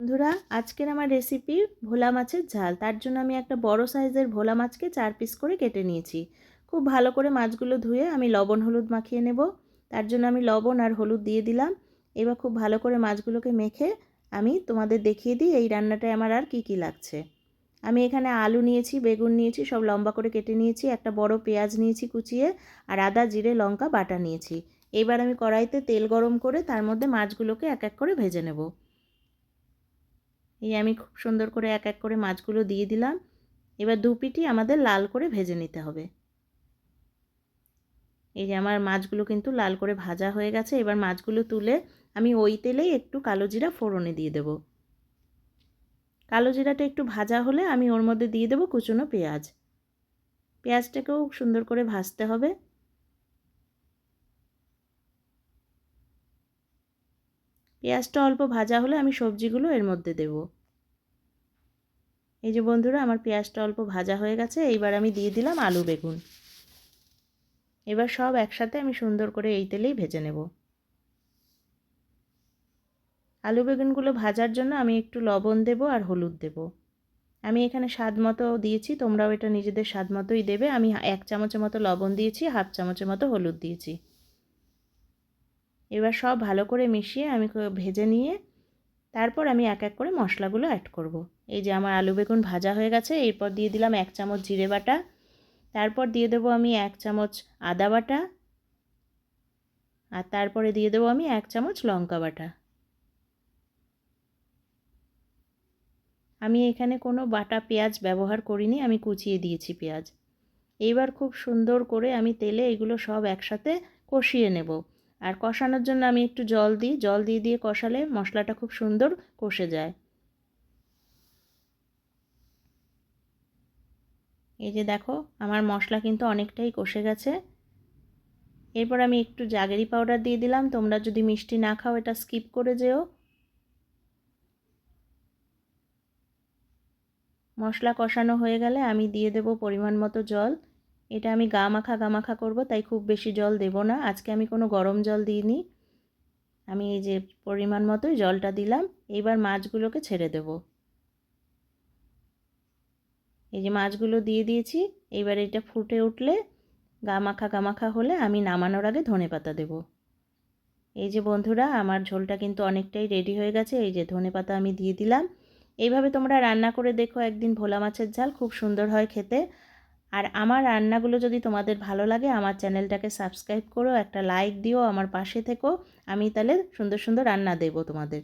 বন্ধুরা, আজকের আমার রেসিপি ভোলা মাছের ঝাল। তার জন্য আমি একটা বড় সাইজের ভোলা মাছকে 4 পিস করে কেটে নিয়েছি। খুব ভালো করে মাছগুলো ধুয়ে আমি লবণ হলুদ মাখিয়ে নেব। তার জন্য আমি লবণ আর হলুদ দিয়ে দিলাম। এবার খুব ভালো করে মাছগুলোকে মেখে আমি তোমাদের দেখিয়ে দিই এই রান্নাটায় আমার আর কি লাগছে। আমি এখানে আলু নিয়েছি, বেগুন নিয়েছি, সব লম্বা করে কেটে নিয়েছি, একটা বড় পেঁয়াজ নিয়েছি কুচিয়ে, আর আদা জিরে লঙ্কা বাটা নিয়েছি। এবার আমি কড়াইতে তেল গরম করে তার মধ্যে মাছগুলোকে এক এক করে ভেজে নেব। এই আমি খুব সুন্দর করে এক এক করে মাছগুলো দিয়ে দিলাম। এবার দু পিঠই আমাদের লাল করে ভেজে নিতে হবে। এই যে আমার মাছগুলো কিন্তু লাল করে ভাজা হয়ে গেছে। এবার মাছগুলো তুলে আমি ওই তেলেই একটু কালো জিরা ফোড়নে দিয়ে দেব। কালো জিরাটা একটু ভাজা হলে আমি ওর মধ্যে দিয়ে দেব কুচনো পেঁয়াজ। পেঁয়াজটাকেও সুন্দর করে ভাজতে হবে। পেঁয়াজটা অল্প ভাজা হলে আমি সবজিগুলো এর মধ্যে দেব। এই যে বন্ধুরা, আমার পেঁয়াজটা অল্প ভাজা হয়ে গেছে। এইবার আমি দিয়ে দিলাম আলু বেগুন। এবার সব একসাথে আমি সুন্দর করে এই তেলেই ভেজে নেব। আলু বেগুনগুলো ভাজার জন্য আমি একটু লবণ দেব আর হলুদ দেব। আমি এখানে স্বাদ মতো দিয়েছি, তোমরাও এটা নিজেদের স্বাদ মতোই দেবে। আমি 1 চামচের মতো লবণ দিয়েছি, হাফ চামচের মতো হলুদ দিয়েছি। এবার সব ভালো করে মিশিয়ে আমি ভেজে নিয়ে তারপর আমি এক এক করে মশলাগুলো অ্যাড করব। এই যে আমার আলু বেগুন ভাজা হয়ে গেছে। এরপর দিয়ে দিলাম 1 চামচ জিরে বাটা, তারপর দিয়ে দেবো আমি 1 চামচ আদা বাটা, আর তারপরে দিয়ে দেবো আমি 1 চামচ লঙ্কা বাটা। আমি এখানে কোনো বাটা পেঁয়াজ ব্যবহার করিনি, আমি কুচিয়ে দিয়েছি পেঁয়াজ। এইবার খুব সুন্দর করে আমি তেলে এগুলো সব একসাথে কষিয়ে নেব। আর কষানোর জন্য আমি একটু জল দিই, জল দিয়ে দিয়ে কষালে মশলাটা খুব সুন্দর কষে যায়। এই যে দেখো, আমার মশলা কিন্তু অনেকটাই কষে গেছে। এরপর আমি একটু জাগেরি পাউডার দিয়ে দিলাম। তোমরা যদি মিষ্টি না খাও এটা স্কিপ করে যেও। মশলা কষানো হয়ে গেলে আমি দিয়ে দেব পরিমাণ মতো জল। এটা আমি গা মাখা করব, তাই খুব বেশি জল দেব না। আজকে আমি কোনো গরম জল দিইনি। আমি এই যে পরিমাণ মতোই জলটা দিলাম। এইবার মাছগুলোকে ছেড়ে দেব। এই যে মাছগুলো দিয়ে দিয়েছি। এইবার এটা ফুটে উঠলে গা মাখা হলে আমি নামানোর আগে ধনেপাতা দেব। এই যে বন্ধুরা, আমার ঝোলটা কিন্তু অনেকটাই রেডি হয়ে গেছে। এই যে ধনেপাতা আমি দিয়ে দিলাম। এইভাবে তোমরা রান্না করে দেখো একদিন ভোলা মাছের ঝাল, খুব সুন্দর হয় খেতে। আর আমার রান্নাগুলো যদি তোমাদের ভালো লাগে আমার চ্যানেলটাকে সাবস্ক্রাইব করো, একটা লাইক দিও, আমার পাশে থেকো। আমি তাহলে সুন্দর সুন্দর রান্না দেবো তোমাদের।